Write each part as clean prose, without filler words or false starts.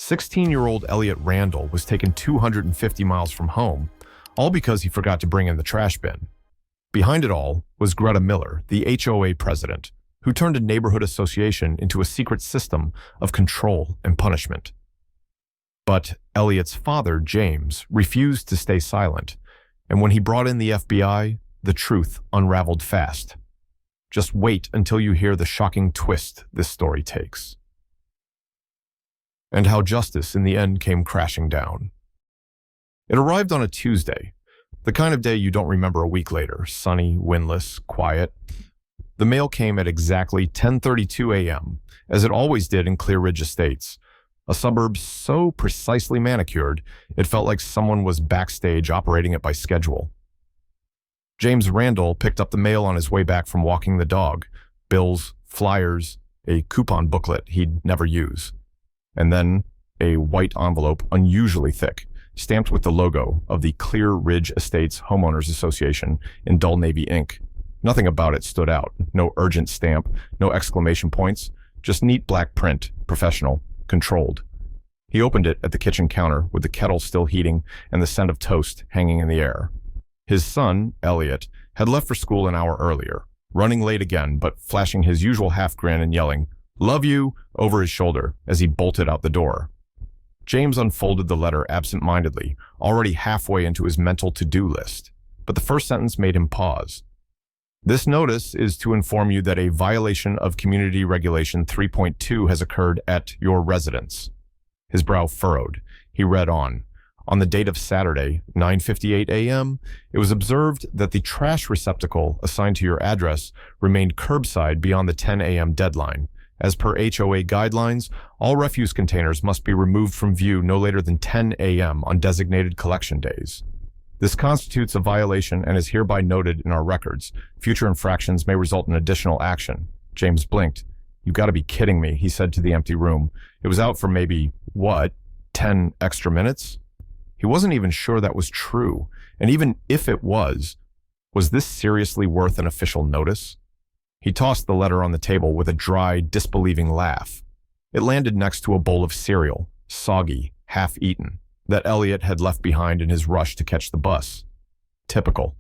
16-year-old Elliot Randall was taken 250 miles from home, all because he forgot to bring in the trash bin. Behind it all was Greta Miller, the HOA president, who turned a neighborhood association into a secret system of control and punishment. But Elliot's father, James, refused to stay silent, and when he brought in the FBI, the truth unraveled fast. Just wait until you hear the shocking twist this story takes. And how justice in the end came crashing down. It arrived on a Tuesday, the kind of day you don't remember a week later, sunny, windless, quiet. The mail came at exactly 10:32 a.m., as it always did in Clear Ridge Estates, a suburb so precisely manicured it felt like someone was backstage operating it by schedule. James Randall picked up the mail on his way back from walking the dog, bills, flyers, a coupon booklet he'd never use, and then a white envelope unusually thick, stamped with the logo of the Clear Ridge Estates Homeowners Association in dull navy ink. Nothing about it stood out. No urgent stamp, no exclamation points, just neat black print, professional, controlled. He opened it at the kitchen counter with the kettle still heating and the scent of toast hanging in the air. His son, Elliot, had left for school an hour earlier, running late again but flashing his usual half grin and yelling, "Love you," over his shoulder as he bolted out the door. James unfolded the letter absent-mindedly, already halfway into his mental to-do list, but the first sentence made him pause. "This notice is to inform you that a violation of Community Regulation 3.2 has occurred at your residence." His brow furrowed. He read on. On the date of Saturday, 9:58 a.m., it was observed that the trash receptacle assigned to your address remained curbside beyond the 10 a.m. deadline. As per HOA guidelines, all refuse containers must be removed from view no later than 10 a.m. on designated collection days. This constitutes a violation and is hereby noted in our records. Future infractions may result in additional action. James blinked. "You gotta be kidding me," he said to the empty room. It was out for maybe, 10 extra minutes? He wasn't even sure that was true. And even if it was this seriously worth an official notice? He tossed the letter on the table with a dry, disbelieving laugh. It landed next to a bowl of cereal, soggy, half-eaten, that Elliot had left behind in his rush to catch the bus. Typical.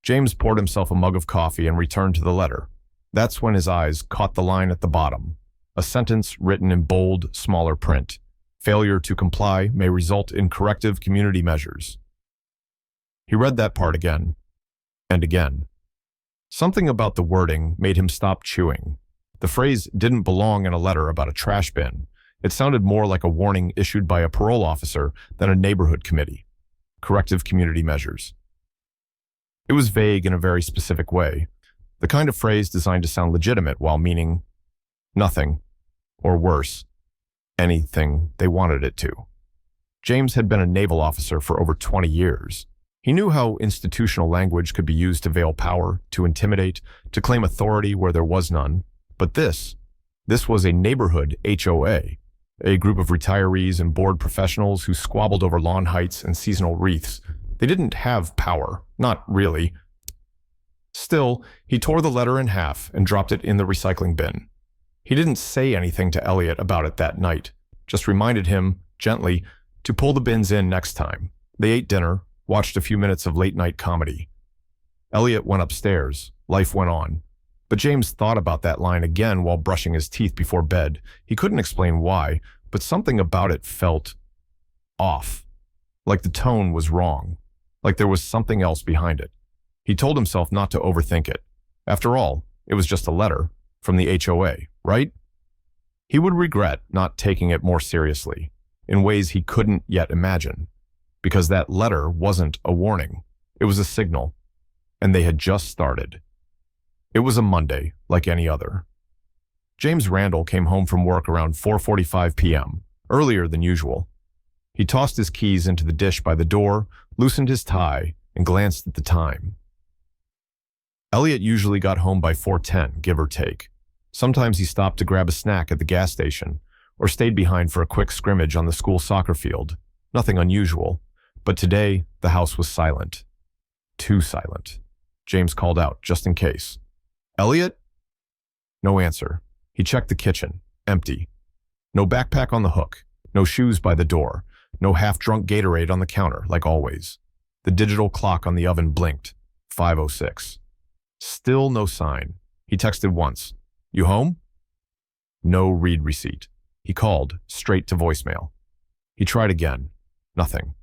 James poured himself a mug of coffee and returned to the letter. That's when his eyes caught the line at the bottom, a sentence written in bold, smaller print. Failure to comply may result in corrective community measures. He read that part again, and again. Something about the wording made him stop chewing. The phrase didn't belong in a letter about a trash bin. It sounded more like a warning issued by a parole officer than a neighborhood committee. Corrective community measures. It was vague in a very specific way, the kind of phrase designed to sound legitimate while meaning nothing, or worse, anything they wanted it to. James had been a naval officer for over 20 years. He knew how institutional language could be used to veil power, to intimidate, to claim authority where there was none. But this was a neighborhood HOA, a group of retirees and bored professionals who squabbled over lawn heights and seasonal wreaths. They didn't have power, not really. Still, he tore the letter in half and dropped it in the recycling bin. He didn't say anything to Elliot about it that night, just reminded him, gently, to pull the bins in next time. They ate dinner, watched a few minutes of late-night comedy. Elliot went upstairs. Life went on. But James thought about that line again while brushing his teeth before bed. He couldn't explain why, but something about it felt off. Like the tone was wrong. Like there was something else behind it. He told himself not to overthink it. After all, it was just a letter from the HOA, right? He would regret not taking it more seriously, in ways he couldn't yet imagine, because that letter wasn't a warning. It was a signal, and they had just started. It was a Monday, like any other. James Randall came home from work around 4:45 p.m., earlier than usual. He tossed his keys into the dish by the door, loosened his tie, and glanced at the time. Elliot usually got home by 4:10, give or take. Sometimes he stopped to grab a snack at the gas station, or stayed behind for a quick scrimmage on the school soccer field. Nothing unusual, but today the house was silent. Too silent. James called out, just in case. "Elliot?" No answer. He checked the kitchen. Empty. No backpack on the hook. No shoes by the door. No half-drunk Gatorade on the counter, like always. The digital clock on the oven blinked. 5:06. Still no sign. He texted once. You home? No read receipt. He called, straight to voicemail. He tried again. Nothing.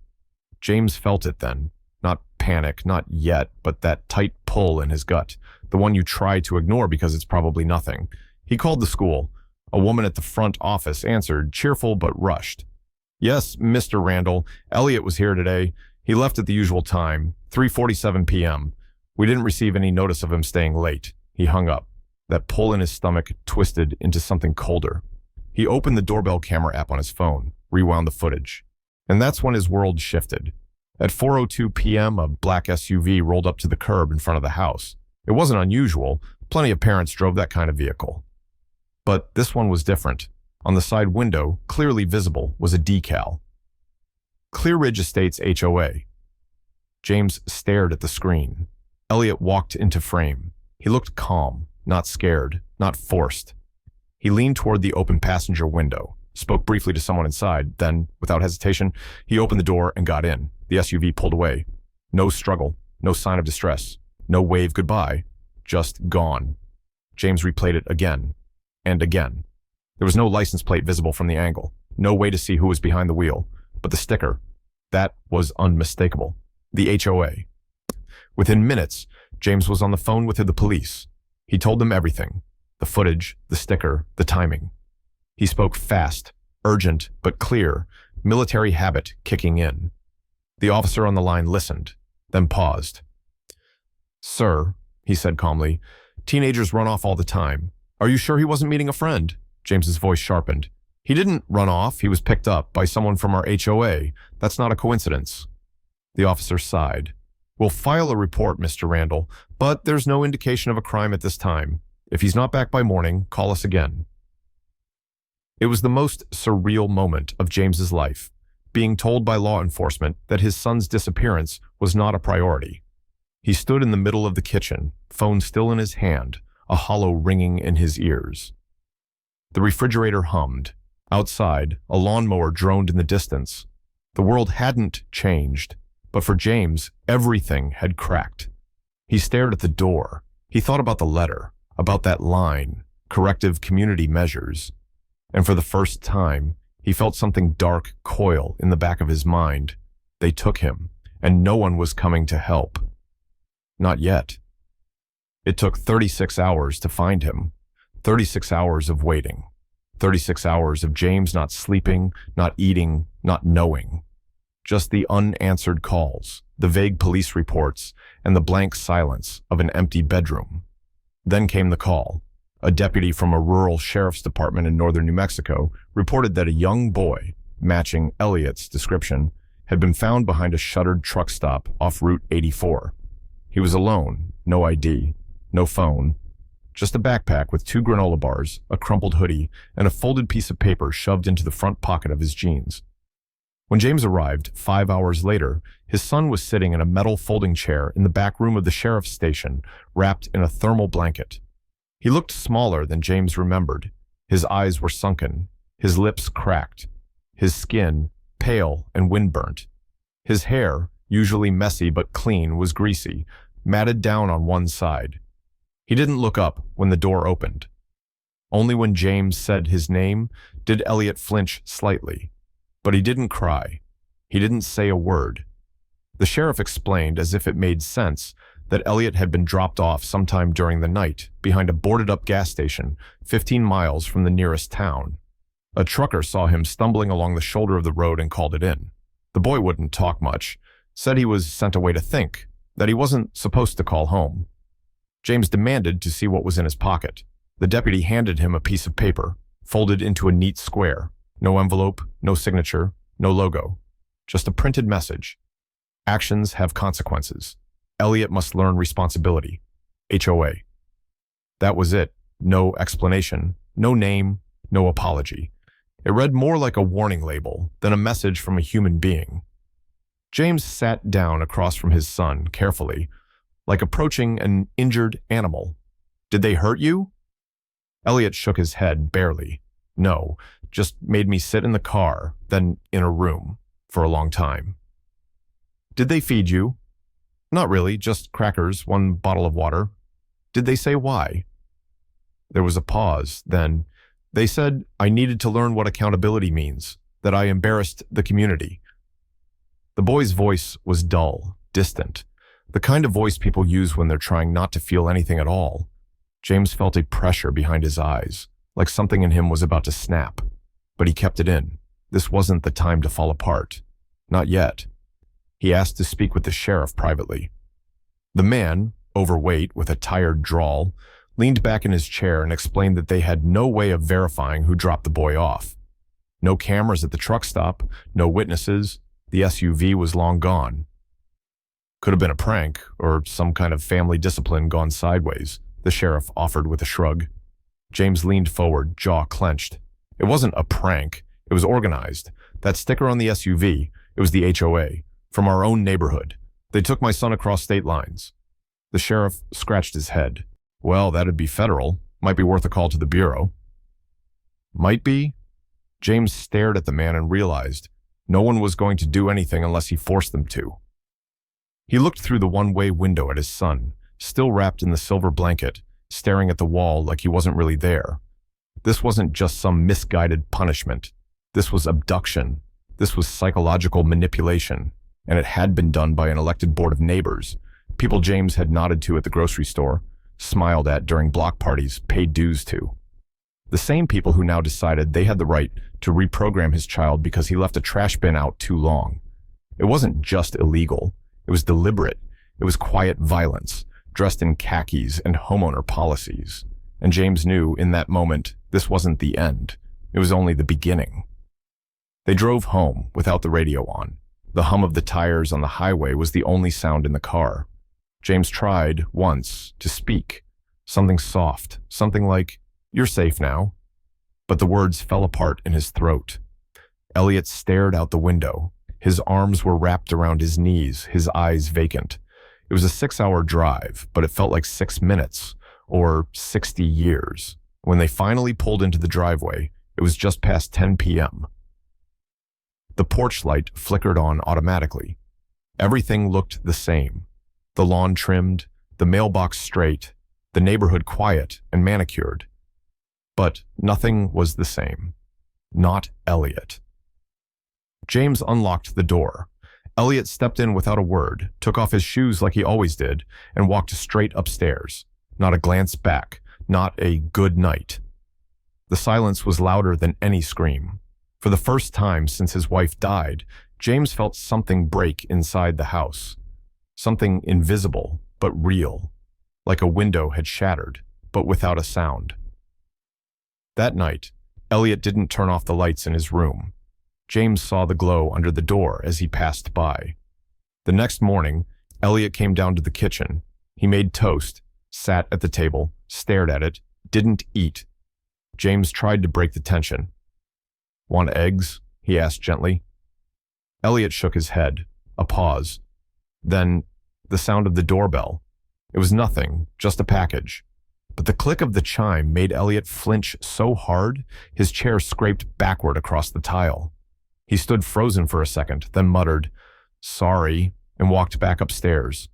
James felt it then. Not panic, not yet, but that tight pull in his gut. The one you try to ignore because it's probably nothing. He called the school. A woman at the front office answered, cheerful but rushed. Yes, Mr. Randall. Elliot was here today. He left at the usual time, 3:47 p.m. We didn't receive any notice of him staying late. He hung up. That pull in his stomach twisted into something colder. He opened the doorbell camera app on his phone, rewound the footage. And that's when his world shifted. At 4:02 p.m., a black SUV rolled up to the curb in front of the house. It wasn't unusual. Plenty of parents drove that kind of vehicle. But this one was different. On the side window, clearly visible, was a decal. Clear Ridge Estates HOA. James stared at the screen. Elliot walked into frame. He looked calm, not scared, not forced. He leaned toward the open passenger window, spoke briefly to someone inside, then, without hesitation, he opened the door and got in. The SUV pulled away. No struggle, no sign of distress, no wave goodbye, just gone. James replayed it again and again. There was no license plate visible from the angle, no way to see who was behind the wheel, but the sticker, that was unmistakable. The HOA. Within minutes, James was on the phone with the police. He told them everything. The footage, the sticker, the timing. He spoke fast, urgent, but clear, military habit kicking in. The officer on the line listened, then paused. Sir, he said calmly, teenagers run off all the time. Are you sure he wasn't meeting a friend? James's voice sharpened. He didn't run off. He was picked up by someone from our HOA. That's not a coincidence. The officer sighed. We'll file a report, Mr. Randall, but there's no indication of a crime at this time. If he's not back by morning, call us again. It was the most surreal moment of James's life, being told by law enforcement that his son's disappearance was not a priority. He stood in the middle of the kitchen, phone still in his hand, a hollow ringing in his ears. The refrigerator hummed. Outside, a lawnmower droned in the distance. The world hadn't changed, but for James, everything had cracked. He stared at the door. He thought about the letter, about that line, corrective community measures. And for the first time, he felt something dark coil in the back of his mind. They took him, and no one was coming to help. Not yet. It took 36 hours to find him. 36 hours of waiting. 36 hours of James not sleeping, not eating, not knowing. Just the unanswered calls, the vague police reports, and the blank silence of an empty bedroom. Then came the call. A deputy from a rural sheriff's department in northern New Mexico reported that a young boy, matching Elliot's description, had been found behind a shuttered truck stop off Route 84. He was alone, no ID, no phone, just a backpack with 2 granola bars, a crumpled hoodie, and a folded piece of paper shoved into the front pocket of his jeans. When James arrived, 5 hours later, his son was sitting in a metal folding chair in the back room of the sheriff's station, wrapped in a thermal blanket. He looked smaller than James remembered. His eyes were sunken, his lips cracked, his skin pale and windburnt. His hair, usually messy but clean, was greasy, matted down on one side. He didn't look up when the door opened. Only when James said his name did Elliot flinch slightly. But he didn't cry. He didn't say a word. The sheriff explained, as if it made sense, that Elliot had been dropped off sometime during the night behind a boarded-up gas station 15 miles from the nearest town. A trucker saw him stumbling along the shoulder of the road and called it in. The boy wouldn't talk much, said he was sent away to think, that he wasn't supposed to call home. James demanded to see what was in his pocket. The deputy handed him a piece of paper, folded into a neat square. No envelope, no signature, no logo. Just a printed message. Actions have consequences. Elliot must learn responsibility. HOA. That was it. No explanation, no name, no apology. It read more like a warning label than a message from a human being. James sat down across from his son carefully, like approaching an injured animal. Did they hurt you? Elliot shook his head barely. No, just made me sit in the car, then in a room, for a long time. Did they feed you? Not really, just crackers, one bottle of water. Did they say why? There was a pause, then they said I needed to learn what accountability means, that I embarrassed the community. The boy's voice was dull, distant, the kind of voice people use when they're trying not to feel anything at all. James felt a pressure behind his eyes, like something in him was about to snap, but he kept it in. This wasn't the time to fall apart. Not yet. He asked to speak with the sheriff privately. The man, overweight with a tired drawl, leaned back in his chair and explained that they had no way of verifying who dropped the boy off. No cameras at the truck stop, no witnesses. The SUV was long gone. Could have been a prank or some kind of family discipline gone sideways, the sheriff offered with a shrug. James leaned forward, jaw clenched. It wasn't a prank. It was organized. That sticker on the SUV, it was the HOA, from our own neighborhood. They took my son across state lines. The sheriff scratched his head. Well, that'd be federal. Might be worth a call to the bureau. Might be? James stared at the man and realized no one was going to do anything unless he forced them to. He looked through the one-way window at his son, still wrapped in the silver blanket, staring at the wall like he wasn't really there. This wasn't just some misguided punishment. This was abduction. This was psychological manipulation, and it had been done by an elected board of neighbors, people James had nodded to at the grocery store, smiled at during block parties, paid dues to. The same people who now decided they had the right to reprogram his child because he left a trash bin out too long. It wasn't just illegal. It was deliberate. It was quiet violence, dressed in khakis and homeowner policies. And James knew in that moment this wasn't the end. It was only the beginning. They drove home without the radio on. The hum of the tires on the highway was the only sound in the car. James tried, once, to speak. Something soft, something like, "You're safe now." But the words fell apart in his throat. Elliot stared out the window. His arms were wrapped around his knees, his eyes vacant. It was a 6-hour drive, but it felt like 6 minutes, or 60 years. When they finally pulled into the driveway, it was just past 10 p.m. The porch light flickered on automatically. Everything looked the same. The lawn trimmed, the mailbox straight, the neighborhood quiet and manicured. But nothing was the same. Not Elliot. James unlocked the door. Elliot stepped in without a word, took off his shoes like he always did, and walked straight upstairs. Not a glance back, not a good night. The silence was louder than any scream. For the first time since his wife died, James felt something break inside the house. Something invisible, but real. Like a window had shattered, but without a sound. That night, Elliot didn't turn off the lights in his room. James saw the glow under the door as he passed by. The next morning, Elliot came down to the kitchen. He made toast, sat at the table, stared at it, didn't eat. James tried to break the tension. "Want eggs?" he asked gently. Elliot shook his head. A pause. Then, the sound of the doorbell. It was nothing, just a package. But the click of the chime made Elliot flinch so hard, his chair scraped backward across the tile. He stood frozen for a second, then muttered, "Sorry," and walked back upstairs.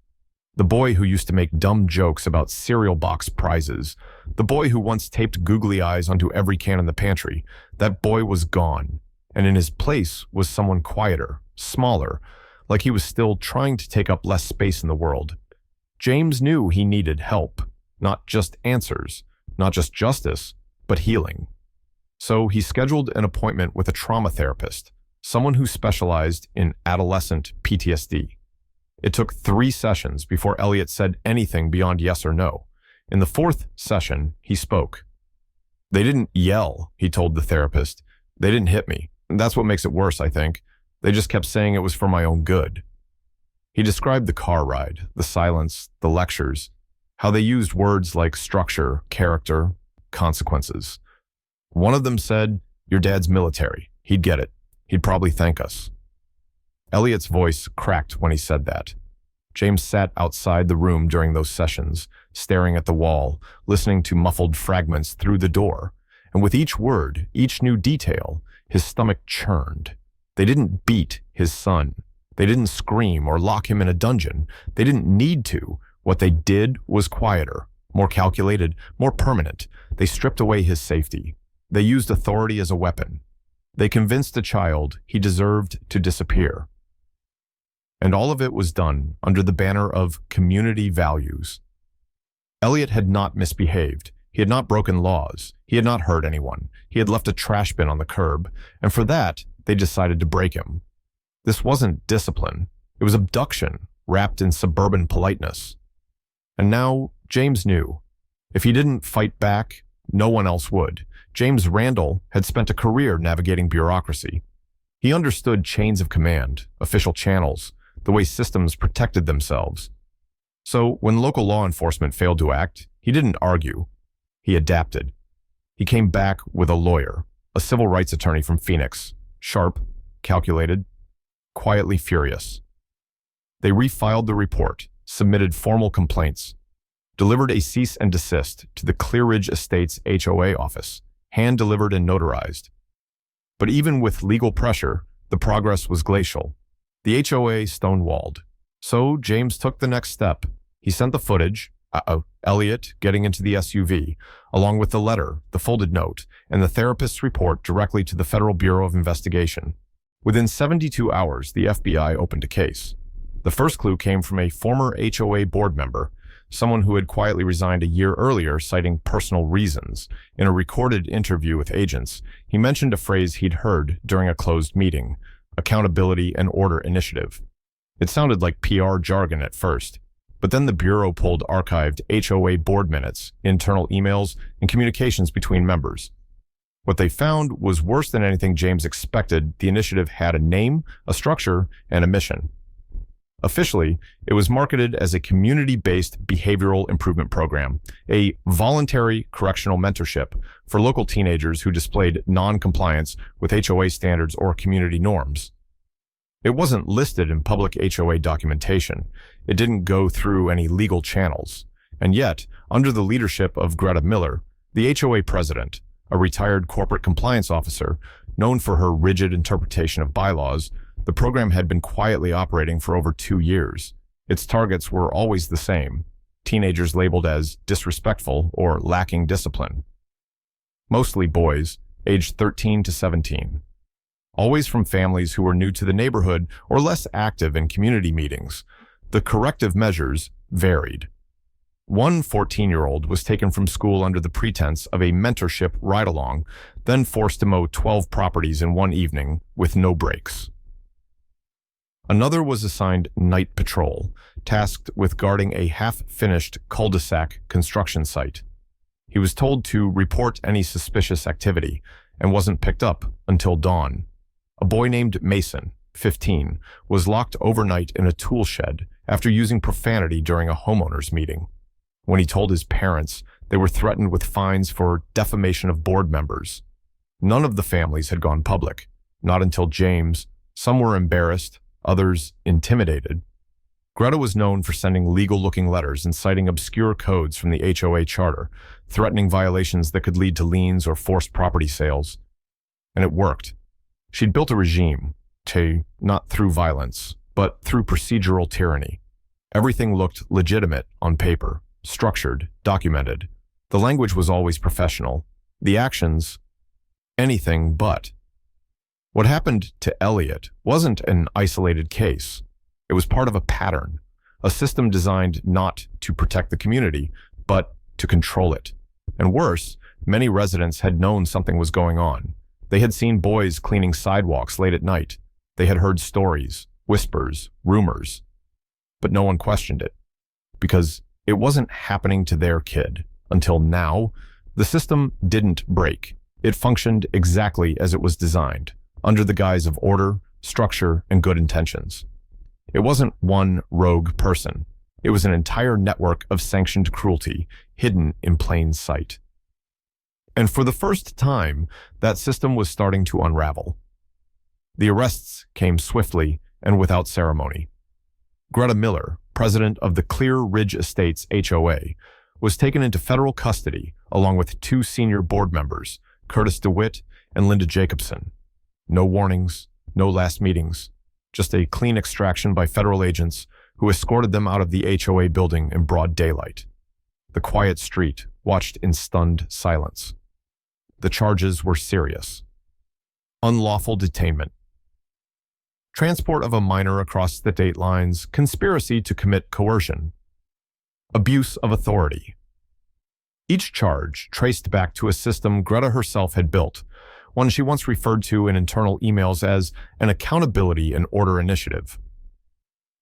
The boy who used to make dumb jokes about cereal box prizes, the boy who once taped googly eyes onto every can in the pantry, that boy was gone, and in his place was someone quieter, smaller, like he was still trying to take up less space in the world. James knew he needed help, not just answers, not just justice, but healing. So he scheduled an appointment with a trauma therapist, someone who specialized in adolescent PTSD. It took 3 sessions before Elliot said anything beyond yes or no. In the 4th session, he spoke. "They didn't yell," he told the therapist. "They didn't hit me. That's what makes it worse, I think. They just kept saying it was for my own good." He described the car ride, the silence, the lectures, how they used words like structure, character, consequences. One of them said, "Your dad's military. He'd get it. He'd probably thank us." Elliot's voice cracked when he said that. James sat outside the room during those sessions, staring at the wall, listening to muffled fragments through the door, and with each word, each new detail, his stomach churned. They didn't beat his son. They didn't scream or lock him in a dungeon. They didn't need to. What they did was quieter, more calculated, more permanent. They stripped away his safety. They used authority as a weapon. They convinced the child he deserved to disappear. And all of it was done under the banner of community values. Elliot had not misbehaved. He had not broken laws. He had not hurt anyone. He had left a trash bin on the curb, and for that, they decided to break him. This wasn't discipline. It was abduction, wrapped in suburban politeness. And now, James knew. If he didn't fight back, no one else would. James Randall had spent a career navigating bureaucracy. He understood chains of command, official channels, the way systems protected themselves. So when local law enforcement failed to act, he didn't argue. He adapted. He came back with a lawyer, a civil rights attorney from Phoenix, sharp, calculated, quietly furious. They refiled the report, submitted formal complaints, delivered a cease and desist to the Clearridge Estates HOA office, hand-delivered and notarized. But even with legal pressure, the progress was glacial. The HOA stonewalled. So James took the next step. He sent the footage, Elliot getting into the SUV, along with the letter, the folded note, and the therapist's report directly to the Federal Bureau of Investigation. Within 72 hours, the FBI opened a case. The first clue came from a former HOA board member, someone who had quietly resigned a year earlier citing personal reasons. In a recorded interview with agents, he mentioned a phrase he'd heard during a closed meeting, accountability and order initiative. It sounded like PR jargon at first, but then the Bureau pulled archived HOA board minutes, internal emails, and communications between members. What they found was worse than anything James expected. The initiative had a name, a structure, and a mission. Officially, it was marketed as a community-based behavioral improvement program, a voluntary correctional mentorship for local teenagers who displayed non-compliance with HOA standards or community norms. It wasn't listed in public HOA documentation. It didn't go through any legal channels. And yet, under the leadership of Greta Miller, the HOA president, a retired corporate compliance officer, known for her rigid interpretation of bylaws, the program had been quietly operating for over 2 years. Its targets were always the same: teenagers labeled as disrespectful or lacking discipline. Mostly boys, aged 13 to 17. Always from families who were new to the neighborhood or less active in community meetings. The corrective measures varied. One 14-year-old was taken from school under the pretense of a mentorship ride-along, then forced to mow 12 properties in one evening with no breaks. Another was assigned night patrol, tasked with guarding a half-finished cul-de-sac construction site. He was told to report any suspicious activity and wasn't picked up until dawn. A boy named Mason, 15, was locked overnight in a tool shed after using profanity during a homeowners meeting. When he told his parents, they were threatened with fines for defamation of board members. None of the families had gone public, not until James. Some were embarrassed, others intimidated. Greta was known for sending legal-looking letters and citing obscure codes from the HOA charter, threatening violations that could lead to liens or forced property sales. And it worked. She'd built a regime, not through violence, but through procedural tyranny. Everything looked legitimate on paper, structured, documented. The language was always professional. The actions, anything but. What happened to Elliot wasn't an isolated case. It was part of a pattern, a system designed not to protect the community, but to control it. And worse, many residents had known something was going on. They had seen boys cleaning sidewalks late at night. They had heard stories, whispers, rumors. But no one questioned it, because it wasn't happening to their kid. Until now, the system didn't break. It functioned exactly as it was designed, under the guise of order, structure, and good intentions. It wasn't one rogue person. It was an entire network of sanctioned cruelty, hidden in plain sight. And for the first time, that system was starting to unravel. The arrests came swiftly and without ceremony. Greta Miller, president of the Clear Ridge Estates HOA, was taken into federal custody along with 2 senior board members, Curtis DeWitt, and Linda Jacobson. No warnings, no last meetings, just a clean extraction by federal agents who escorted them out of the HOA building in broad daylight. The quiet street watched in stunned silence. The charges were serious. Unlawful detainment, transport of a minor across state lines, conspiracy to commit coercion, abuse of authority. Each charge traced back to a system Greta herself had built, one she once referred to in internal emails as an accountability and order initiative.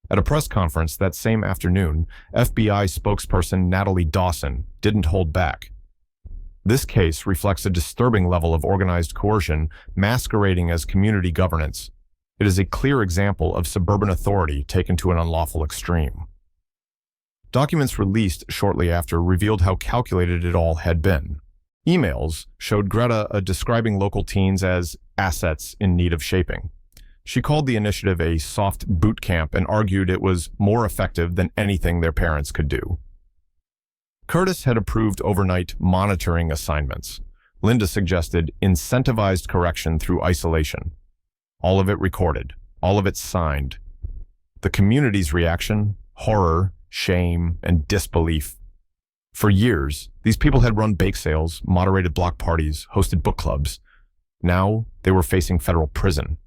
At a press conference that same afternoon, FBI spokesperson Natalie Dawson didn't hold back. This case reflects a disturbing level of organized coercion masquerading as community governance. It is a clear example of suburban authority taken to an unlawful extreme. Documents released shortly after revealed how calculated it all had been. Emails showed Greta describing local teens as assets in need of shaping. She called the initiative a soft boot camp and argued it was more effective than anything their parents could do. Curtis had approved overnight monitoring assignments. Linda suggested incentivized correction through isolation. All of it recorded, all of it signed. The community's reaction, horror, shame, and disbelief. For years, these people had run bake sales, moderated block parties, hosted book clubs. Now, they were facing federal prison.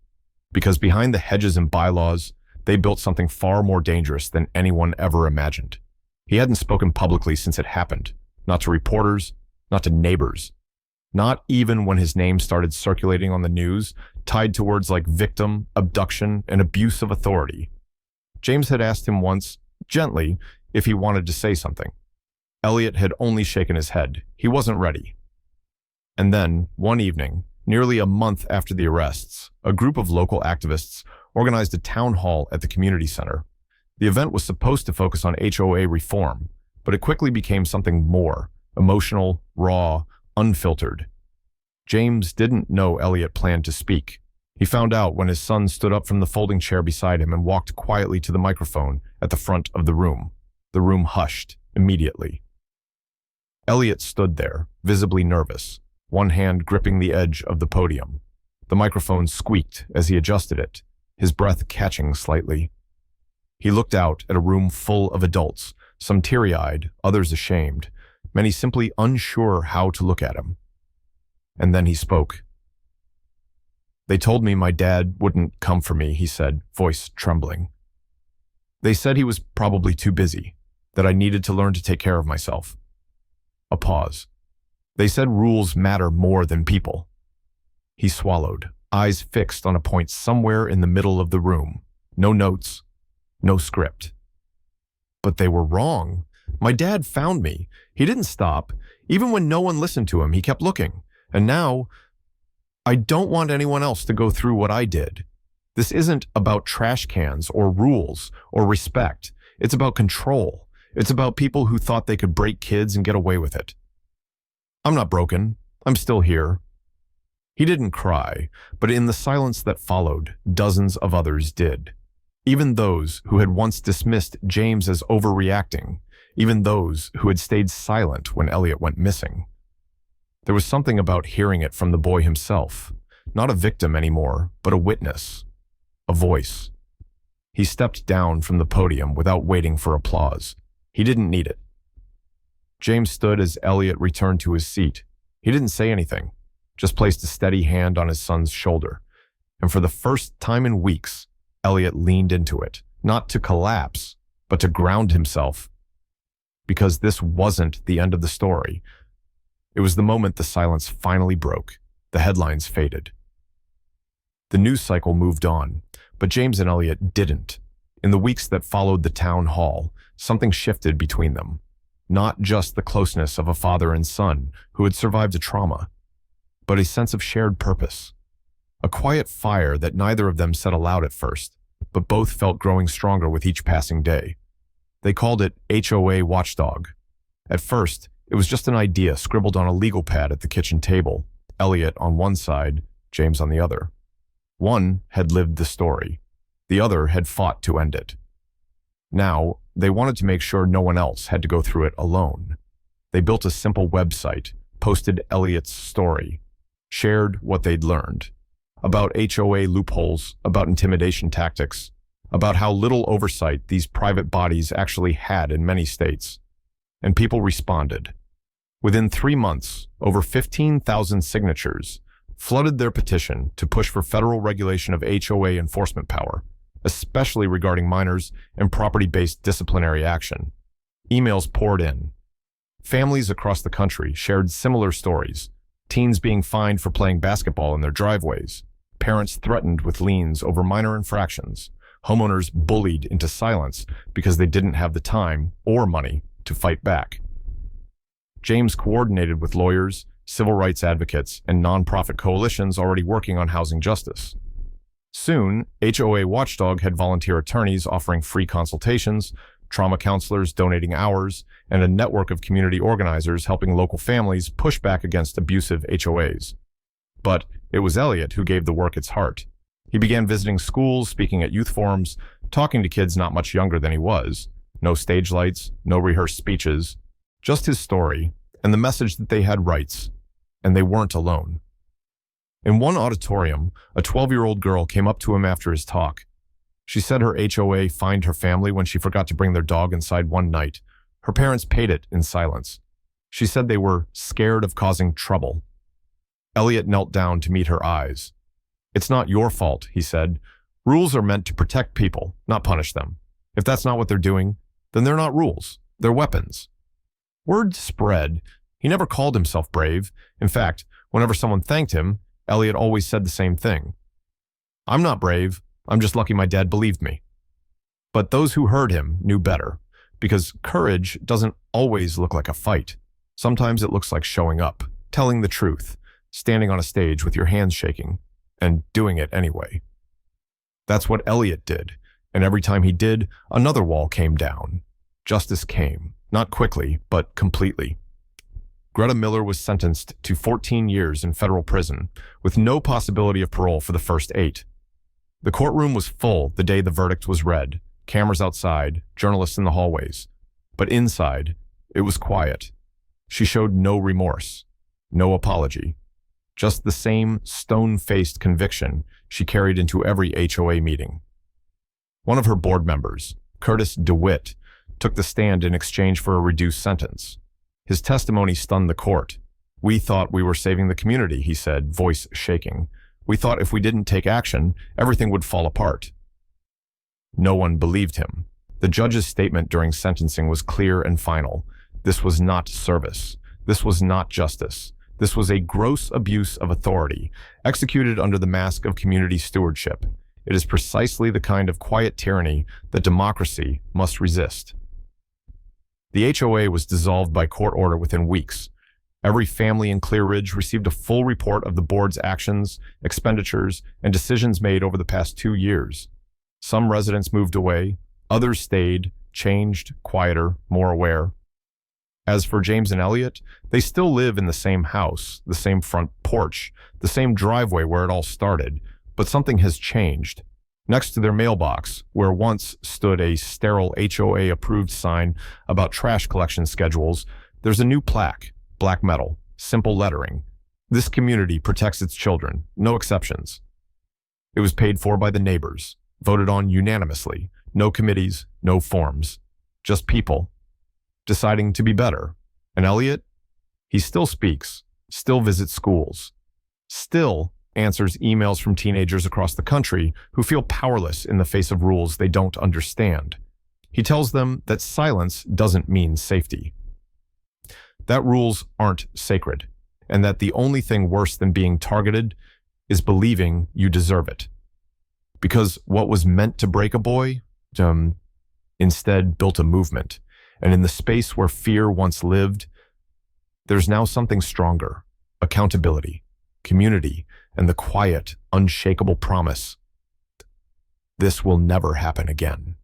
Because behind the hedges and bylaws, they built something far more dangerous than anyone ever imagined. He hadn't spoken publicly since it happened. Not to reporters, not to neighbors. Not even when his name started circulating on the news, tied to words like victim, abduction, and abuse of authority. James had asked him once, gently, if he wanted to say something. Elliot had only shaken his head. He wasn't ready. And then, one evening, nearly a month after the arrests, a group of local activists organized a town hall at the community center. The event was supposed to focus on HOA reform, but it quickly became something more, emotional, raw, unfiltered. James didn't know Elliot planned to speak. He found out when his son stood up from the folding chair beside him and walked quietly to the microphone at the front of the room. The room hushed immediately. Elliot stood there, visibly nervous, one hand gripping the edge of the podium. The microphone squeaked as he adjusted it, his breath catching slightly. He looked out at a room full of adults, some teary-eyed, others ashamed, many simply unsure how to look at him. And then he spoke. "They told me my dad wouldn't come for me," he said, voice trembling. "They said he was probably too busy, that I needed to learn to take care of myself." A pause. "They said rules matter more than people." He swallowed, eyes fixed on a point somewhere in the middle of the room. No notes, no script. "But they were wrong. My dad found me. He didn't stop. Even when no one listened to him, he kept looking. And now, I don't want anyone else to go through what I did. This isn't about trash cans or rules or respect. It's about control. It's about people who thought they could break kids and get away with it. I'm not broken. I'm still here." He didn't cry, but in the silence that followed, dozens of others did. Even those who had once dismissed James as overreacting, even those who had stayed silent when Elliot went missing. There was something about hearing it from the boy himself, not a victim anymore, but a witness, a voice. He stepped down from the podium without waiting for applause. He didn't need it. James stood as Elliot returned to his seat. He didn't say anything, just placed a steady hand on his son's shoulder. And for the first time in weeks, Elliot leaned into it, not to collapse, but to ground himself. Because this wasn't the end of the story. It was the moment the silence finally broke. The headlines faded. The news cycle moved on, but James and Elliot didn't. In the weeks that followed the town hall, something shifted between them. Not just the closeness of a father and son who had survived a trauma, but a sense of shared purpose. A quiet fire that neither of them said aloud at first, but both felt growing stronger with each passing day. They called it HOA Watchdog. At first, it was just an idea scribbled on a legal pad at the kitchen table, Elliot on one side, James on the other. One had lived the story. The other had fought to end it. Now, they wanted to make sure no one else had to go through it alone. They built a simple website, posted Elliot's story, shared what they'd learned about HOA loopholes, about intimidation tactics, about how little oversight these private bodies actually had in many states. And people responded. Within 3 months, over 15,000 signatures flooded their petition to push for federal regulation of HOA enforcement power, especially regarding minors and property-based disciplinary action. Emails poured in. Families across the country shared similar stories, teens being fined for playing basketball in their driveways, parents threatened with liens over minor infractions, homeowners bullied into silence because they didn't have the time or money to fight back. James coordinated with lawyers, civil rights advocates, and nonprofit coalitions already working on housing justice. Soon, HOA Watchdog had volunteer attorneys offering free consultations, trauma counselors donating hours, and a network of community organizers helping local families push back against abusive HOAs. But it was Elliot who gave the work its heart. He began visiting schools, speaking at youth forums, talking to kids not much younger than he was. No stage lights, no rehearsed speeches, just his story and the message that they had rights, and they weren't alone. In one auditorium, a 12-year-old girl came up to him after his talk. She said her HOA fined her family when she forgot to bring their dog inside one night. Her parents paid it in silence. She said they were scared of causing trouble. Elliot knelt down to meet her eyes. "It's not your fault," he said. "Rules are meant to protect people, not punish them. If that's not what they're doing, then they're not rules. They're weapons." Word spread. He never called himself brave. In fact, whenever someone thanked him, Elliot always said the same thing. "I'm not brave. I'm just lucky my dad believed me." But those who heard him knew better, because courage doesn't always look like a fight. Sometimes it looks like showing up, telling the truth, standing on a stage with your hands shaking, and doing it anyway. That's what Elliot did, and every time he did, another wall came down. Justice came, not quickly, but completely. Greta Miller was sentenced to 14 years in federal prison, with no possibility of parole for the first 8. The courtroom was full the day the verdict was read, cameras outside, journalists in the hallways. But inside, it was quiet. She showed no remorse, no apology, just the same stone-faced conviction she carried into every HOA meeting. One of her board members, Curtis DeWitt, took the stand in exchange for a reduced sentence. His testimony stunned the court. "We thought we were saving the community," he said, voice shaking. "We thought if we didn't take action, everything would fall apart." No one believed him. The judge's statement during sentencing was clear and final. This was not service. This was not justice. This was a gross abuse of authority, executed under the mask of community stewardship. It is precisely the kind of quiet tyranny that democracy must resist. The HOA was dissolved by court order within weeks. Every family in Clear Ridge received a full report of the board's actions, expenditures, and decisions made over the past 2 years. Some residents moved away, others stayed, changed, quieter, more aware. As for James and Elliot, they still live in the same house, the same front porch, the same driveway where it all started, but something has changed. Next to their mailbox, where once stood a sterile HOA-approved sign about trash collection schedules, there's a new plaque, black metal, simple lettering. "This community protects its children, no exceptions." It was paid for by the neighbors, voted on unanimously, no committees, no forms, just people deciding to be better. And Elliot? He still speaks, still visits schools, still answers emails from teenagers across the country who feel powerless in the face of rules they don't understand. He tells them that silence doesn't mean safety, that rules aren't sacred, and that the only thing worse than being targeted is believing you deserve it. Because what was meant to break a boy, instead built a movement, and in the space where fear once lived, there's now something stronger: accountability, community, and the quiet, unshakable promise: this will never happen again.